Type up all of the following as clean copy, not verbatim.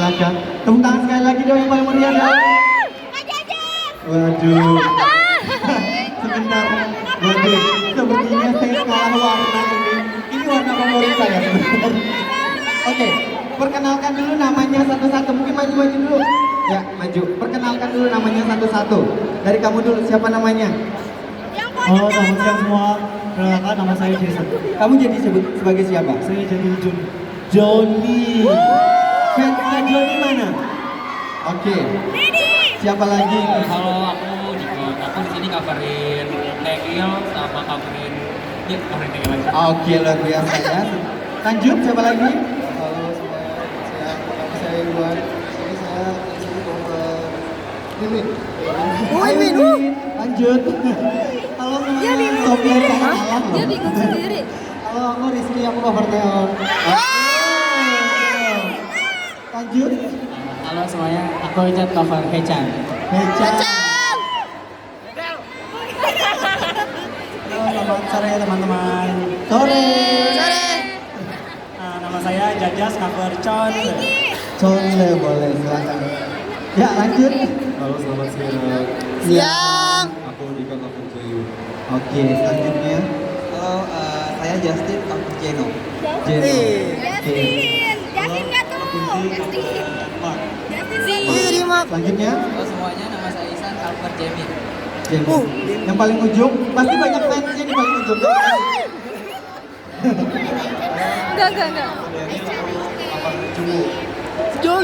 perkenalkan. Tepuk tangan sekali lagi dong yang paling meriah dong. Waduh. Sebentar. Waduh. Sepertinya saya kalah warna ini. Ini warna favorit saya sebentar. Oke. Perkenalkan dulu namanya satu-satu. Mungkin maju-maju dulu. Ya, maju. Perkenalkan dulu namanya satu-satu. Dari kamu dulu, siapa namanya? Halo, selamat siang semua. Perkenalkan, nama saya Jason. Kamu jadi sebut sebagai siapa? Saya jadi Johnny. Fansnya Johnny mana? Oke. Siapa lagi? Halo, aku Dikot. Aku di sini coverin Tegil sama coverin coverin Tegil aja. Oke, luar biasa ya. Lanjut, siapa lagi? Halo semuanya, saya Iwan. Ini saya di sini cover Mimin. Lanjut. Halo semuanya. Sopir saya Alam loh. Dia bingung sendiri. Halo, aku Rizky, aku cover Teon. Lanjut. Halo semuanya, aku Icat cover Hechan. Beca. Halo, selamat sore teman-teman. Sore. Nama saya Jajas, cover Con. Conle boleh, silakan. Ya, lanjut. Halo, selamat siang. Siang. Aku Dika cover Jayu. Oke, selanjutnya. Halo, saya Justin cover Jeno. Jeno. Oke. Justin nggak tuh? Justin. Selanjutnya. Halo semuanya, nama saya Isan cover Jamin. Jeno. Yang paling ujung, pasti banyak fansnya di paling ujung. Enggak.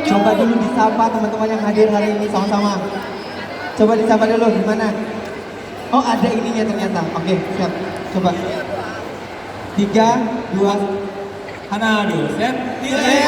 Coba dulu disapa teman-teman yang hadir hari ini sama-sama. Coba disapa dulu gimana? Oh, ada ininya ternyata. Oke, siap. Coba. 3, 2, Hana, dulu, set. Boleh.